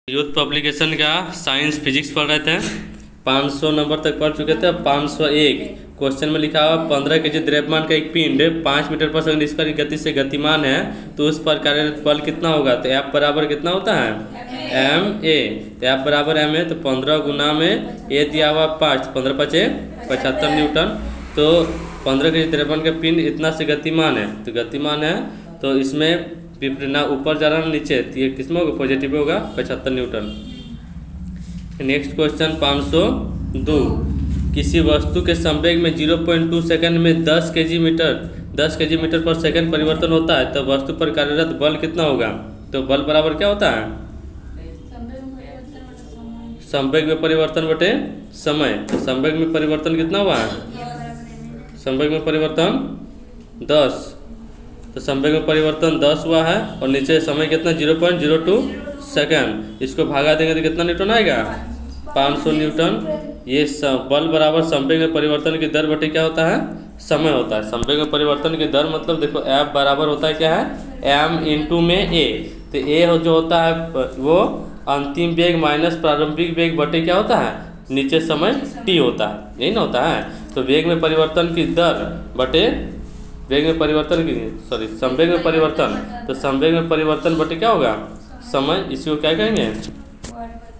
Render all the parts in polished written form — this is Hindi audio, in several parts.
यूथ पब्लिकेशन का साइंस फिजिक्स पढ़ रहे थे। 500 नंबर तक पढ़ चुके थे। 501 क्वेश्चन में लिखा हुआ 15 केजी द्रव्यमान का एक पिंड 5 मीटर पर सेकंड स्क्वायर की गति से गतिमान है तो उस पर कार्यरत बल कितना होगा। तो F बराबर कितना होता है एम ए। तो F बराबर एम ए, तो 15 गुना में ए दिया हुआ 5, 15 पचे 75 न्यूटन। तो 15 केजी द्रव्यमान का पिंड इतना से गतिमान है, तो गतिमान है तो इसमें ना ऊपर जा रहा है नीचे, तो ये किसमें होगा पॉजिटिव होगा 75 न्यूटन। नेक्स्ट क्वेश्चन 502 किसी वस्तु के संवेग में 0.2 सेकंड में 10 केजी मीटर पर सेकंड परिवर्तन होता है तो वस्तु पर कार्यरत बल कितना होगा। तो बल बराबर क्या होता है संवेग में परिवर्तन बटे समय। तो संवेग में परिवर्तन कितना हुआ है, संवेग में परिवर्तन 10, तो संवेग में परिवर्तन 10 हुआ है और नीचे समय कितना 0.02 सेकंड। इसको भागा देंगे तो कितना न्यूटन आएगा 500 न्यूटन। ये बल बराबर संवेग में परिवर्तन की दर बटे क्या होता है समय होता है। संवेग में परिवर्तन की दर मतलब देखो F बराबर होता है क्या है m इंटू में a। तो a जो होता है वो अंतिम वेग माइनस प्रारंभिक वेग बटे क्या होता है नीचे समय t होता है, यही ना होता है। तो वेग में परिवर्तन की दर बटे वेग में परिवर्तन की संवेग में परिवर्तन, तो संवेग में परिवर्तन बटे क्या होगा समय। इसी को क्या कहेंगे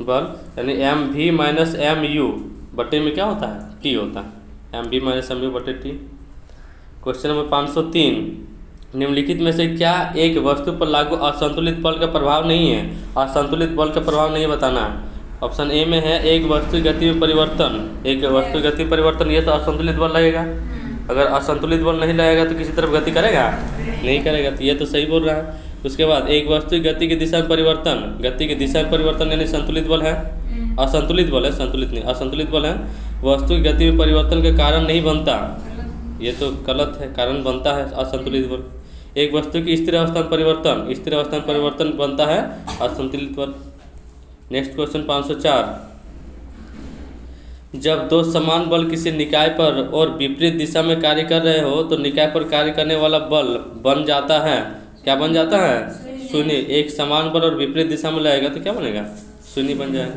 बल, यानी M V minus M U बटे में क्या होता है टी होता है, M V minus M U बटे टी। क्वेश्चन नंबर 503 निम्नलिखित में से क्या एक वस्तु पर लागू असंतुलित बल का प्रभाव नहीं है। असंतुलित बल का प्रभाव नहीं बताना। ऑप्शन ए में है एक वस्तु की गति में परिवर्तन, एक वस्तु की गति परिवर्तन, ये तो असंतुलित बल लगेगा। अगर असंतुलित बल नहीं लगेगा तो किसी तरफ गति करेगा नहीं करेगा, तो ये तो सही बोल रहा है। उसके बाद एक वस्तु की गति की दिशा में परिवर्तन, गति की दिशा में परिवर्तन यानी संतुलित बल है। असंतुलित बल है, संतुलित नहीं, असंतुलित बल है। वस्तु की गति में परिवर्तन का कारण नहीं बनता, ये तो गलत है, कारण बनता है असंतुलित बल। एक वस्तु की स्थिर अवस्था में परिवर्तन, स्थिर अवस्था में परिवर्तन बनता है असंतुलित बल। नेक्स्ट क्वेश्चन 504 जब दो समान बल किसी निकाय पर और विपरीत दिशा में कार्य कर रहे हो तो निकाय पर कार्य करने वाला बल बन जाता है, क्या बन जाता है शून्य। एक समान बल और विपरीत दिशा में लगेगा तो क्या बनेगा शून्य बन जाएगा।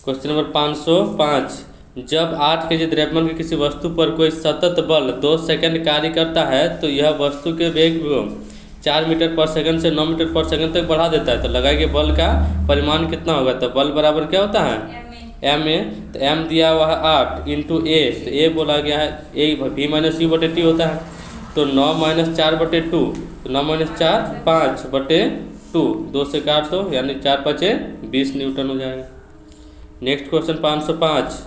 क्वेश्चन नंबर 505 जब 8 केजी द्रव्यमान की किसी वस्तु पर कोई सतत बल 2 सेकंड कार्य करता है तो यह वस्तु के वेग को 4 मीटर पर सेकंड से 9 मीटर पर सेकंड तक बढ़ा देता है, तो लगाए गए बल का परिमाण कितना होगा। तो बल बराबर क्या होता है एम ए, तो एम दिया हुआ है 8 इंटू ए, तो ए बोला गया है ए वी माइनस यू बटे टी होता है। तो 9 माइनस 4 बटे 2, तो 9 माइनस 4 5 बटे 2, 2 से काट दो यानी 4 पचे 20 न्यूटन हो जाएगा। नेक्स्ट क्वेश्चन 505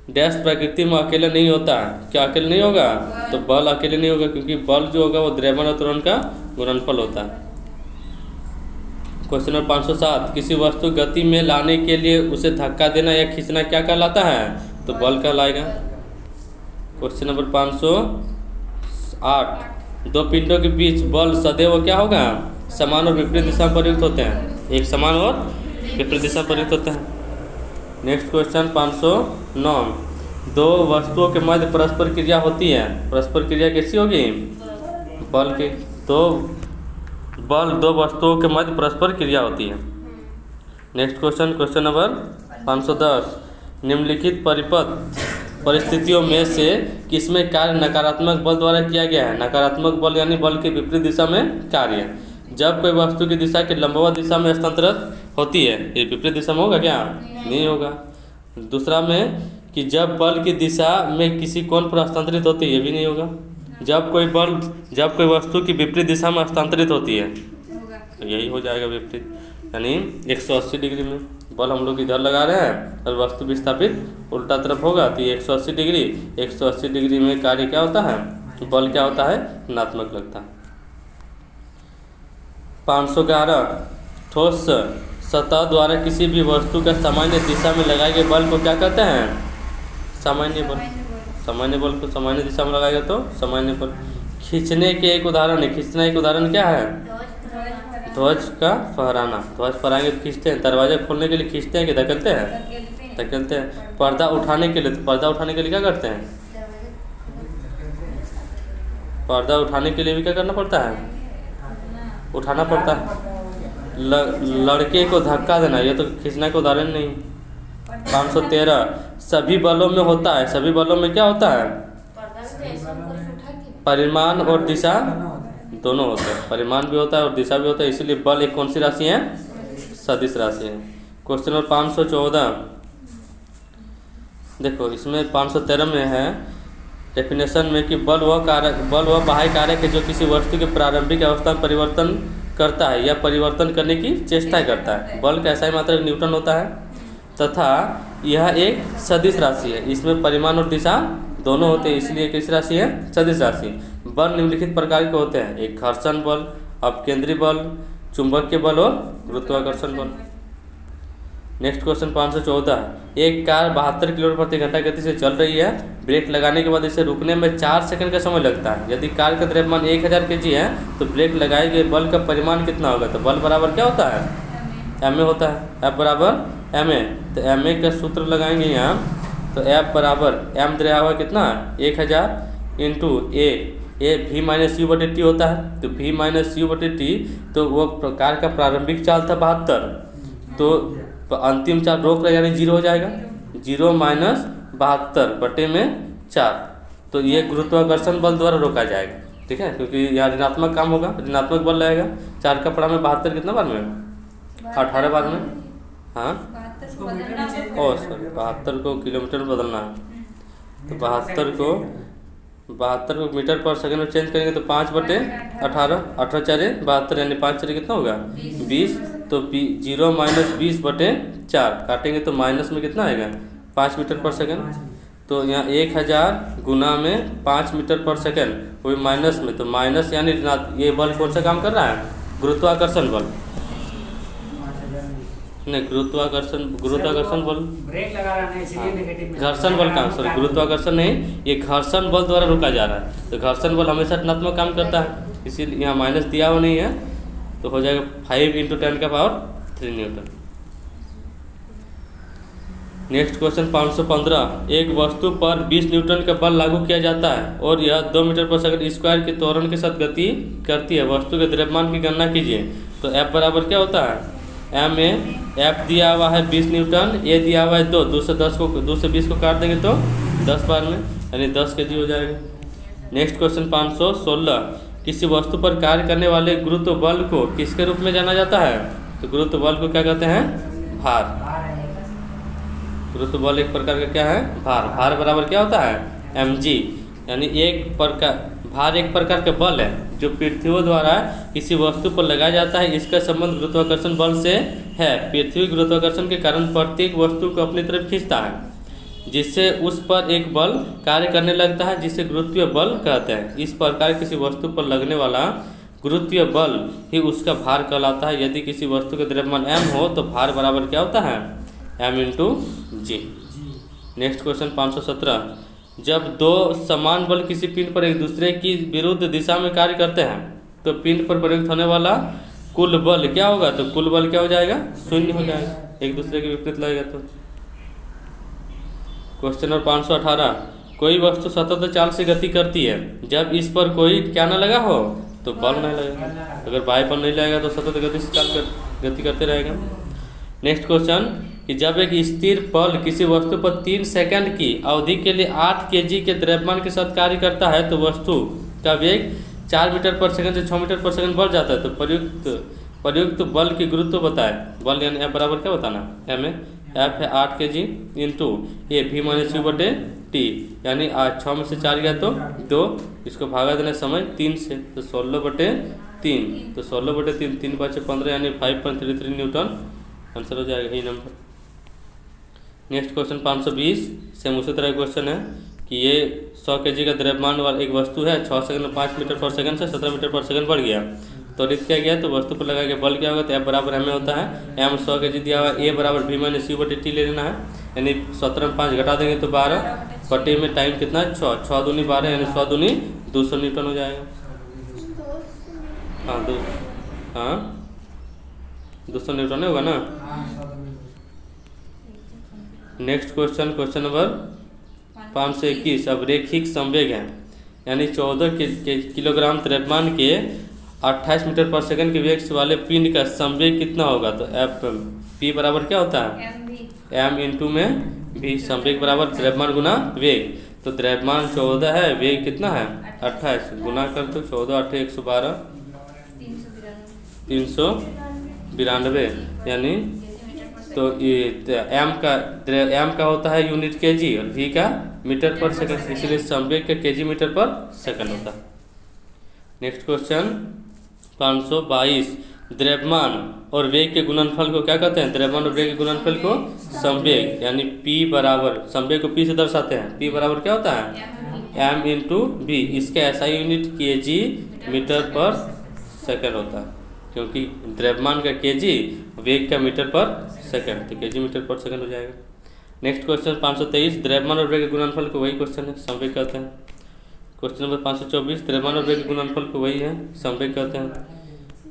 डैश प्रकृति में अकेले नहीं होता, क्या अकेले नहीं होगा। तो बल अकेले नहीं होगा क्योंकि बल जो होगा वो द्रव्यमान और त्वरण का गुणनफल होता है। क्वेश्चन नंबर 507 किसी वस्तु गति में लाने के लिए उसे धक्का देना या खींचना क्या कहलाता है। तो बल कहलाएगा। क्वेश्चन नंबर 508 दो पिंडों के बीच बल सदैव क्या होगा समान और विपरीत दिशा में प्रयुक्त होते हैं, एक समान और विपरीत दिशा में प्रयुक्त होते हैं। नेक्स्ट क्वेश्चन 509 दो वस्तुओं के मध्य परस्पर क्रिया होती है, परस्पर क्रिया कैसी होगी बल के दो वस्तुओं के मध्य परस्पर क्रिया होती है। नेक्स्ट क्वेश्चन क्वेश्चन नंबर 510 निम्नलिखित परिस्थितियों में से किसमें कार्य नकारात्मक बल द्वारा किया गया है। नकारात्मक बल यानी बल के विपरीत दिशा में कार्य, जब कोई वस्तु की दिशा के लंबवत दिशा में हस्तांतरित होती है, ये विपरीत दिशा में होगा क्या नहीं होगा। दूसरा में कि जब बल की दिशा में किसी कोण पर हस्तांतरित होती है, ये भी नहीं होगा। जब कोई वस्तु की विपरीत दिशा में हस्तांतरित होती है तो यही हो जाएगा विपरीत, यानी 180 डिग्री में बल हम लोग इधर लगा रहे हैं और वस्तु विस्थापित उल्टा तरफ होगा तो ये 180 डिग्री में कार्य क्या होता है बल क्या होता है ऋणात्मक लगता है। 511 ठोस सतह द्वारा किसी भी वस्तु का सामान्य दिशा में लगाए गए बल को क्या कहते हैं सामान्य बल। सामान्य बल को सामान्य दिशा में लगाएगा तो सामान्य बल। खींचने के एक उदाहरण है, खींचना एक उदाहरण क्या है ध्वज का फहराना। ध्वज फहराएंगे तो खींचते हैं, दरवाजा खोलने के लिए खींचते हैं कि धकेलते हैं धकेलते हैं। पर्दा उठाने के लिए, तो पर्दा उठाने के लिए क्या करते हैं पर्दा उठाने के लिए भी क्या करना पड़ता है उठाना पड़ता है। लड़के को धक्का देना, ये तो खींचना का उदाहरण नहीं। 513 सभी बलों में होता है। सभी बलों में क्या होता है? परिमाण और दिशा दोनों होते हैं। परिमाण भी होता है और दिशा भी होता है, इसीलिए बल एक कौन सी राशि है? सदिश राशि है। क्वेश्चन नंबर 514 देखो, इसमें 513 में है डेफिनेशन में कि बल वह बाह्य कारक है जो किसी वस्तु के प्रारंभिक अवस्था में परिवर्तन करता है या परिवर्तन करने की चेष्टा करता है। बल का SI मात्रक न्यूटन होता है तथा यह एक सदिश राशि है। इसमें परिमाण और दिशा दोनों होते हैं, इसलिए किस राशि है? सदिश राशि। बल निम्नलिखित प्रकार के होते हैं: एक घर्षण बल, अपकेंद्री बल, चुंबकीय बल और गुरुत्वाकर्षण बल। नेक्स्ट क्वेश्चन 514 एक कार 72 किलोमीटर प्रति घंटा गति से चल रही है। ब्रेक लगाने के बाद इसे रुकने में 4 सेकंड का समय लगता है। यदि कार का द्रव्यमान 1000 kg है तो ब्रेक लगाए गए बल का परिमाण कितना होगा? तो बल बराबर क्या होता है? ma होता है। F बराबर ma, तो ma का सूत्र लगाएंगे यहाँ, तो F बराबर m दिया हुआ कितना? 1000 into a v minus u बटे टी होता है। तो v माइनस u बटे टी, तो वो कार का प्रारंभिक चाल था 72, तो अंतिम चाल रोक रहा यानी 0 हो जाएगा। 0 माइनस 72 बटे में 4, तो ये गुरुत्वाकर्षण बल द्वारा रोका जाएगा। ठीक है, क्योंकि यहाँ ऋणात्मक काम होगा, ऋणात्मक बल रहेगा। 4 का पड़ा में 72 कितना बार में? 18 बार में। हाँ, ओ सॉरी, 72 को किलोमीटर में बदलना है, तो 72 को मीटर पर सेकंड में चेंज करेंगे तो 5 बटे 18, 18 4 72 यानी 5 4 कितना होगा? 20, तो 0 माइनस 20 बटे 4 काटेंगे तो माइनस में कितना आएगा? 5 मीटर पर सेकंड। तो यहाँ 1000 गुना में 5 मीटर पर सेकंड, वो माइनस में, तो माइनस यानी ये बल कौन सा काम कर रहा है? गुरुत्वाकर्षण बल। नहीं, गुरुत्वाकर्षण बल ब्रेक लगा रहा है इसलिए नेगेटिव में। घर्षण बल का, सॉरी गुरुत्वाकर्षण नहीं, ये घर्षण बल द्वारा रोका जा रहा है। तो घर्षण बल हमेशा ऋणात्मक काम करता है, इसीलिए यहाँ माइनस दिया हुआ नहीं है, तो हो जाएगा 5 × 10⁻³ न्यूटन। नेक्स्ट क्वेश्चन 515 एक वस्तु पर 20 न्यूटन का बल लागू किया जाता है और यह 2 मीटर पर सेकंड स्क्वायर के त्वरण के साथ गति करती है। वस्तु के द्रव्यमान की गणना कीजिए। तो F बराबर क्या होता है? ma, F दिया हुआ है 20 न्यूटन, a दिया हुआ है 2, 2 से 20 को काट देंगे तो 10 बार में, यानी 10 kg हो जाएगा। नेक्स्ट क्वेश्चन 516 किसी वस्तु पर कार्य करने वाले गुरुत्व बल को किसके रूप में जाना जाता है? तो गुरुत्व बल को क्या कहते हैं? भार। गुरुत्व बल एक प्रकार का क्या है? भार। भार बराबर क्या होता है? mg, यानी भार एक प्रकार का बल है जो पृथ्वी द्वारा किसी वस्तु पर लगाया जाता है। इसका संबंध गुरुत्वाकर्षण बल से है। पृथ्वी गुरुत्वाकर्षण के कारण प्रत्येक वस्तु को अपनी तरफ खींचता है, जिससे उस पर एक बल कार्य करने लगता है, जिसे गुरुत्वीय बल कहते हैं। इस प्रकार किसी वस्तु पर लगने वाला गुरुत्वीय बल ही उसका भार कहलाता है। यदि किसी वस्तु का द्रव्यमान m हो तो भार बराबर क्या होता है? m × g। नेक्स्ट क्वेश्चन 517 जब 2 समान बल किसी पिंड पर एक दूसरे की विरुद्ध दिशा में कार्य करते हैं तो पिंड पर प्रयुक्त होने वाला कुल बल क्या होगा? तो कुल बल क्या हो जाएगा? 0 हो जाएगा, एक दूसरे के विपरीत लगेगा तो। क्वेश्चन नंबर 518 कोई वस्तु स्वतंत्र चाल से गति करती है जब इस पर कोई क्या न लगा हो तो बल नहीं लगेगा। अगर बाह्य बल नहीं लगेगा तो स्वतंत्र गति से गति करते रहेगा। नेक्स्ट क्वेश्चन कि जब एक स्थिर बल किसी वस्तु पर 3 सेकंड की अवधि के लिए 8 kg के द्रव्यमान के साथ कार्य करता है तो वस्तु का वेग 4 मीटर पर सेकंड से 6 मीटर पर सेकंड बढ़ जाता है। तो प्रयुक्त बल की गुरुत्व बताए। बल यानी F बराबर क्या बताना? ma, F है 8 kg into a v minus u बटे टी, यानी 6 में से 4 गया तो 2, इसको भागा देना समय 3 से, तो 16 बटे 3, तो 16 बटे 3, 3 बचे 15 यानी 5.33 न्यूटन आंसर हो जाएगा यही नंबर। नेक्स्ट क्वेश्चन 520 सेम उसी तरह क्वेश्चन है कि ये 100 kg का द्रव्यमान वाला एक वस्तु है। 6 सेकंड में 5 मीटर पर सेकंड से 17 मीटर पर सेकंड बढ़ गया, त्वरित किया गया तो वस्तु पर लगा के बल क्या होगा? तो F बराबर ma होता है। m 100 kg दिया हुआ है, a बराबर v माइनस u बटे टी ले लेना है, यानी 17 में 5 घटा देंगे तो 12 बटे में टाइम कितना? 6, 6 दूनी 12 यानी 100 दूनी 200 न्यूटन हो जाएगा। हाँ 200 न्यूटन होगा ना। नेक्स्ट क्वेश्चन, क्वेश्चन नंबर 521 अब रैखिक संवेग है, यानी 14 किलोग्राम द्रव्यमान के 28 मीटर पर सेकंड के वेग से वाले पिंड का संवेग कितना होगा? तो एफ पी बराबर क्या होता है? एम इंटू में भी। संवेग बराबर द्रव्यमान गुना वेग। तो द्रव्यमान 14 है, वेग कितना है? 28। गुना कर दो 14 8 112 392 यानी तो ये एम का होता है यूनिट केजी और वी का मीटर पर सेकंड, इसलिए संवेग का केजी मीटर पर सेकंड होता है। नेक्स्ट क्वेश्चन 522 द्रव्यमान और वेग के गुणनफल को क्या कहते हैं? द्रव्यमान और वेग के गुणनफल को संवेग यानी P बराबर, संवेग को P से दर्शाते हैं। P बराबर क्या होता है? m into V. इसका एसआई यूनिट केजी मीटर पर सेकंड होता है, क्योंकि द्रव्यमान का केजी, वेग का मीटर पर सेकंड, तो केजी मीटर पर सेकंड हो जाएगा। नेक्स्ट क्वेश्चन 523 द्रव्यमान और वेग के गुणनफल को वही क्वेश्चन है, संवेग कहते हैं। क्वेश्चन नंबर 524 द्रव्यमान और वेग के गुणनफल को वही है, संवेग कहते हैं।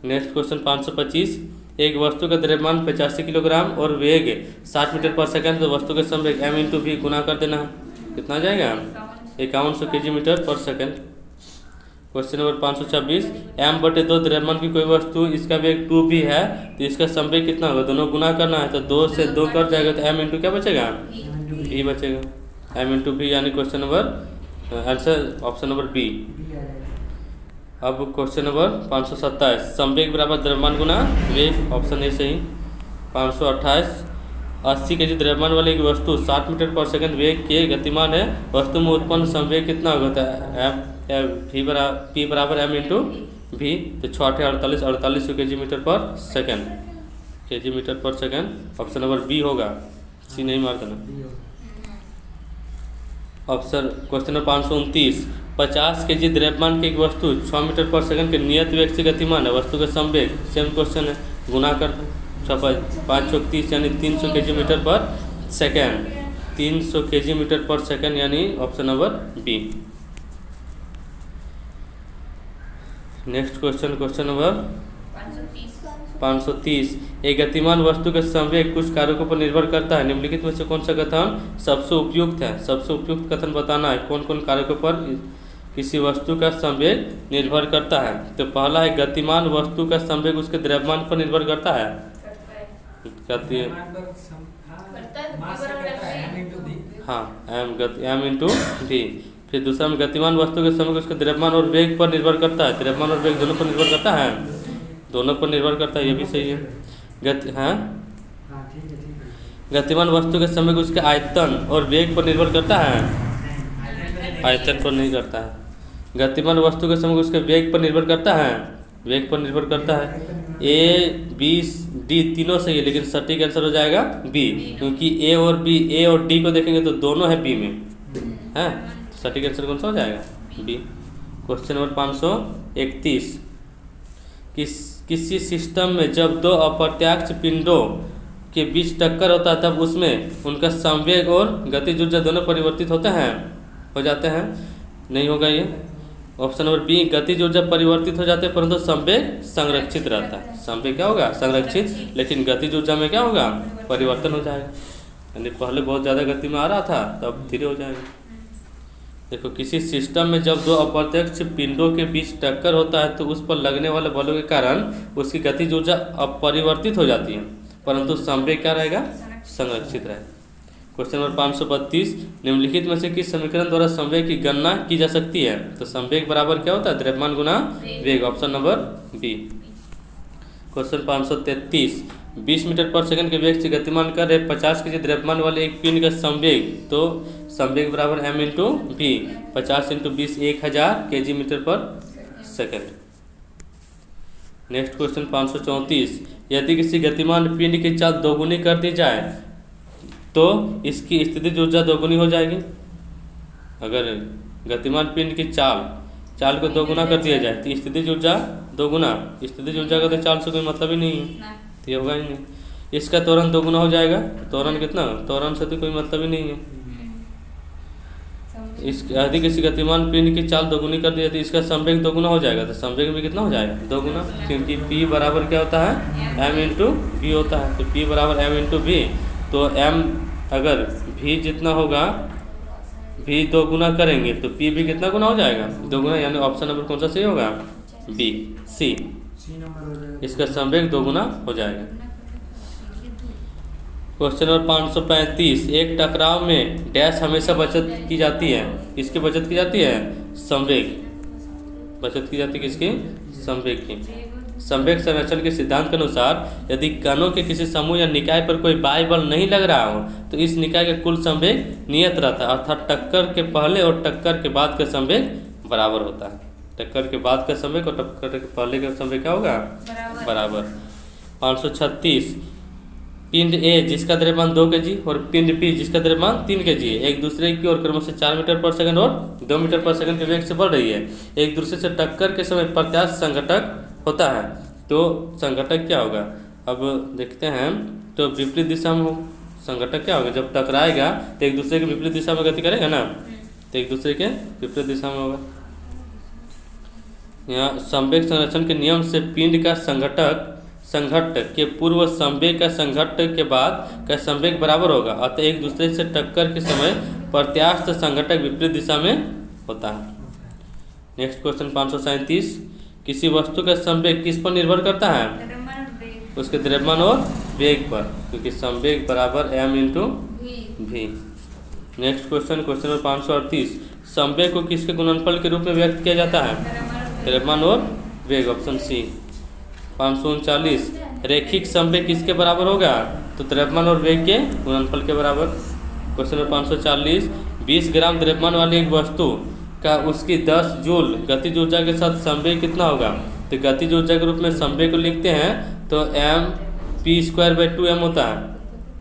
नेक्स्ट क्वेश्चन 525 एक वस्तु का द्रव्यमान 85 किलोग्राम और वेग 60 मीटर पर सेकंड, तो वस्तु के संवेग m इंटू वी गुना कर देना है, कितना आ जाएगा? 5100 केजी मीटर पर सेकंड। क्वेश्चन नंबर 526 m/2 द्रव्यमान की कोई वस्तु, इसका वेग 2v है, तो इसका संवेग कितना होगा? दोनों गुना करना है, तो 2 से 2 कट जाएगा, तो m इंटू क्या बचेगा? v बचेगा, m इंटू v, यानी question number answer option number B. अब क्वेश्चन नंबर 527 संवेग बराबर द्रव्यमान गुना वेग, ऑप्शन ए सही। 528 80 केजी द्रव्यमान वाली एक वस्तु 60 मीटर पर सेकंड वेग के गतिमान है, वस्तु में उत्पन्न संवेग कितना होता है? पी बराबर एम इंटू भी। तो 6 48 48 केजी मीटर पर सेकंड, केजी मीटर पर सेकंड, ऑप्शन नंबर बी होगा, सी नहीं मार देना। ऑप्शन क्वेश्चन नंबर 529 50 केजी द्रव्यमान की एक वस्तु 6 मीटर पर सेकंड के नियत वेग से गतिमान है, वस्तु का संवेग, सेम क्वेश्चन है, गुना कर दो 5 चौक 30 यानी 300 केजी मीटर पर सेकंड, 300 केजी मीटर पर सेकंड यानी option number B. Next question, question number 530 एक गतिमान वस्तु का संवेग कुछ कारकों पर निर्भर करता है, निम्नलिखित में से कौन सा कथन सबसे उपयुक्त है? सबसे उपयुक्त कथन बताना है, कौन कौन कारकों पर किसी वस्तु का संवेग निर्भर करता है। तो पहला है गतिमान वस्तु का संवेग उसके द्रव्यमान पर निर्भर करता है, कहती है हाँ एम इंटू वी। फिर दूसरा में गतिमान वस्तु के संवेग उसके द्रव्यमान और वेग पर निर्भर करता है, द्रव्यमान और वेग दोनों पर निर्भर करता है, दोनों पर निर्भर करता है, ये भी सही है। गतिमान वस्तु के संवेग उसके आयतन और वेग पर निर्भर करता है, आयतन पर नहीं करता है। गतिमान वस्तु के संवेग उसके वेग पर निर्भर करता है, वेग पर निर्भर करता है। ए बी डी तीनों सही है, लेकिन सटीक आंसर हो जाएगा बी, क्योंकि ए और डी को देखेंगे तो दोनों है बी में है, सटीक आंसर कौन सा हो जाएगा? बी। क्वेश्चन नंबर 531 किसी सिस्टम में जब दो अप्रत्यक्ष पिंडों के बीच टक्कर होता है तब उसमें उनका संवेग और गतिज ऊर्जा दोनों परिवर्तित होते हैं, हो जाते हैं, नहीं होगा ये। ऑप्शन नंबर बी गतिज ऊर्जा परिवर्तित हो जाते हैं परंतु संवेग संरक्षित रहता है। संवेग क्या होगा? संरक्षित, लेकिन गतिज ऊर्जा में क्या होगा? परिवर्तन हो जाएगा, यानी पहले बहुत ज़्यादा गति में आ रहा था तब धीरे हो जाएगा। देखो किसी सिस्टम में जब दो अप्रत्यक्ष पिंडों के बीच टक्कर होता है तो उस पर लगने वाले बलों के कारण उसकी गतिज ऊर्जा अपरिवर्तित हो जाती है, परंतु संवेग क्या रहेगा? संरक्षित रहेगा। क्वेश्चन नंबर 532 निम्नलिखित में से किस समीकरण द्वारा संवेग की गणना की जा सकती है? तो संवेग बराबर क्या होता है? द्रव्यमान गुना वेग, option number B. Question 533 20 meter पर सेकंड के वेग से गतिमान कर रहे 50 केजी द्रव्यमान वाले एक पिंड का संवेग, तो संवेग बराबर m into V, 50 into 20 1000 kg meter पर सेकंड। नेक्स्ट क्वेश्चन 534 यदि किसी गतिमान पिंड की चाल दोगुनी कर दी जाए तो इसकी स्थितिज ऊर्जा दोगुनी हो जाएगी। अगर गतिमान पिंड की चाल को दोगुना कर दिया जाए तो स्थितिज ऊर्जा दोगुना, स्थितिज ऊर्जा का तो चाल से कोई मतलब ही नहीं है, तो ये होगा ही नहीं। इसका त्वरण दोगुना हो जाएगा, त्वरण कितना? त्वरण से तो कोई मतलब ही नहीं है। इस यदि किसी गतिमान पिंड की चाल दोगुनी कर दिया तो इसका संवेग दोगुना हो जाएगा, तो संवेग भी कितना हो जाएगा? दोगुना, क्योंकि P बराबर क्या होता है? m इंटू वी होता है, तो P बराबर m इंटू वी, तो m अगर v जितना होगा v दो गुना करेंगे तो p भी कितना गुना हो जाएगा? 2 गुना, यानी ऑप्शन नंबर कौन सा सही होगा? बी, सी। सी नंबर हो जाएगा। इसका संवेग दोगुना हो जाएगा। क्वेश्चन नंबर 535, एक टकराव में डैश हमेशा बचत की जाती है। किसकी बचत की जाती है? संवेग। बचत की जाती है किसकी? संवेग की। संवेग संरक्षण के सिद्धांत के अनुसार यदि कणों के किसी समूह या निकाय पर कोई बाह्य बल नहीं लग रहा हो तो इस निकाय का कुल संवेग नियत रहता है, अर्थात टक्कर के पहले और टक्कर के बाद का संवेग बराबर होता है। टक्कर के बाद का संवेग और टक्कर के पहले का संवेग क्या होगा? बराबर। 536, पिंड ए जिसका द्रव्यमान 2 kg और पिंड पी जिसका द्रव्यमान 3 kg है, एक दूसरे की ओर क्रमशः 4 मीटर पर सेकंड और 2 मीटर पर सेकंड के वेग से बढ़ रही है। एक दूसरे से टक्कर के समय प्रत्यास्थ संघटक होता है, तो संघटक क्या होगा? अब देखते हैं। तो विपरीत दिशा में हो संघटक क्या होगा? जब टकराएगा तो एक दूसरे के विपरीत दिशा में गति करेगा ना, तो एक दूसरे के विपरीत दिशा में होगा। यहाँ संवेग संरक्षण के नियम से पिंड का संघट्ट के पूर्व संवेग का संघट्ट के बाद का संवेग बराबर होगा, अतः एक दूसरे से टक्कर के समय प्रत्यास्थ संघटक विपरीत दिशा में होता है। नेक्स्ट क्वेश्चन 537, किसी वस्तु का संवेग किस पर निर्भर करता है? उसके द्रव्यमान और वेग पर, क्योंकि संवेग बराबर m into V. Next question number 538, संवेग को किसके गुणनफल के रूप में व्यक्त किया जाता है? द्रव्यमान और वेग, ऑप्शन सी। 539, रैखिक संवेग किसके बराबर होगा? तो द्रव्यमान और वेग के गुणनफल के बराबर। क्वेश्चन नंबर 540, 20 ग्राम द्रव्यमान वाली एक वस्तु का उसकी 10 जूल गतिज ऊर्जा के साथ संवेग कितना होगा? तो गतिज ऊर्जा के रूप में संवेग को लिखते हैं तो m p²/2m होता है,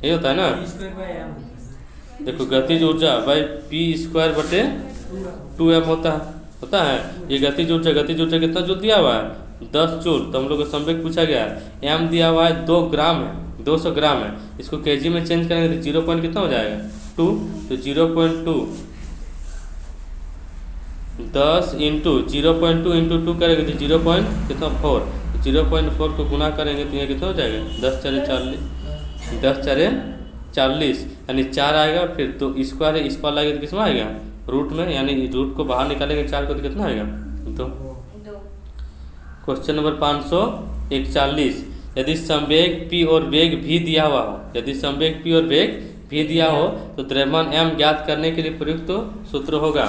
यही होता है ना। देखो गतिज ऊर्जा बाई p²/2m होता है। ये गतिज ऊर्जा कितना जूल दिया हुआ है? 10 जूल। तो हम लोग को संवेग पूछा गया है, m दिया हुआ है 2 ग्राम है, 200 ग्राम है। इसको kg में चेंज करेंगे तो 0 पॉइंट कितना हो जाएगा? 2। तो 0.2 10 इंटू 0.2 इंटू 2 करेंगे तो 0.4। 0.4 को गुना करेंगे तो ये कितना हो जाएगा? 10 4 40, यानी 4 आएगा। फिर तो स्क्वायर है, इस पर लाएगा तो किसमें आएगा? रूट में, यानी रूट को बाहर निकालेंगे 4 को तो कितना आएगा? 2। क्वेश्चन नंबर 541, यदि संवेग p और वेग v दिया हुआ हो, यदि संवेग p और वेग v दिया हो तो द्रव्यमान m ज्ञात करने के लिए प्रयुक्त सूत्र होगा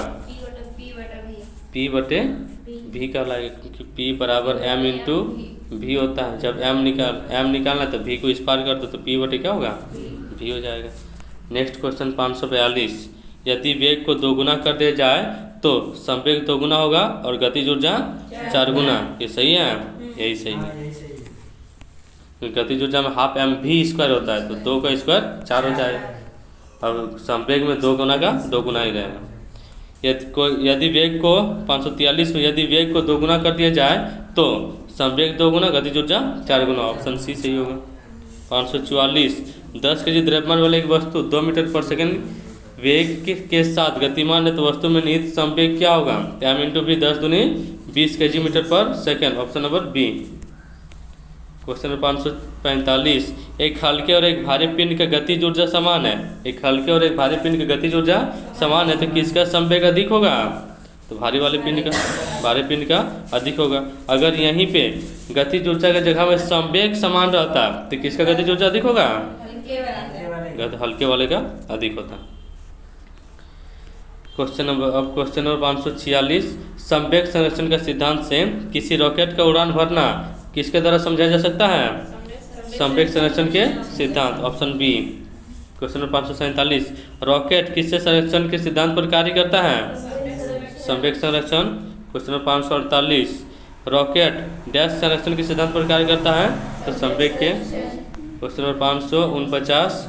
p/v कहलाएगा, क्योंकि p बराबर m इंटू वी होता है। जब m निकालना तो v को इस पार कर दो तो p/, क्या होगा? v हो जाएगा। नेक्स्ट क्वेश्चन 542, यदि वेग को 2 गुना कर दिया जाए तो संवेग 2 गुना होगा और गतिज ऊर्जा 4 गुना। ये सही है? यही सही है। गतिज ऊर्जा में हाफ mv² होता है, तो 2 का स्क्वायर 4 हो जाएगा। अब संवेग में 2 गुना का 2 गुना ही रहेगा। यदि वेग को 543 में यदि वेग को 2 गुना कर दिया जाए तो संवेग 2 गुना गतिज ऊर्जा 4 गुना, ऑप्शन सी सही होगा। 544, 10 kg द्रव्यमान वाली एक वस्तु 2 मीटर पर सेकंड वेग के साथ गतिमान है, तो वस्तु में निहित संवेग क्या होगा? m इंटू वी 10 दूनी 20 kg मीटर पर second, option number B. Question number 545, एक हल्के और एक भारी पिंड का गतिज ऊर्जा समान है। एक हल्के और एक भारी पिंड का गतिज ऊर्जा समान है, तो किसका संवेग अधिक होगा? तो भारी पिंड का अधिक होगा। अगर यहीं पे गतिज ऊर्जा की जगह में संवेग समान रहता तो किसका गतिज ऊर्जा अधिक होगा? हल्के वाले का अधिक होता। क्वेश्चन नंबर 546, संवेग संरक्षण का सिद्धांत से किसी रॉकेट का उड़ान भरना किसके द्वारा समझाया जा सकता है? संवेग संरक्षण के सिद्धांत, option B. Question number 547, rocket किससे संरक्षण के सिद्धांत पर कार्य करता है? संवेग संरक्षण। क्वेश्चन नंबर 548, रॉकेट डैश संरक्षण के सिद्धांत पर कार्य करता है? तो संवेग के। क्वेश्चन नंबर 549,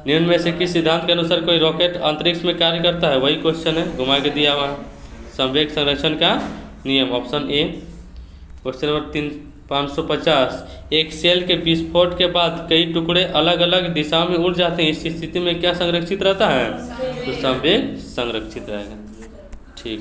निम्न में से किस सिद्धांत के अनुसार कोई रॉकेट अंतरिक्ष में कार्य करता है? वही क्वेश्चन है, घुमा के दिया हुआ है। संवेग संरक्षण का नियम, ऑप्शन ए। क्वेश्चन नंबर 550, एक सेल के विस्फोट के बाद कई टुकड़े अलग अलग दिशाओं में उड़ जाते हैं, इस स्थिति में क्या संरक्षित रहता है? तो संवेग संरक्षित रहेगा। ठीक।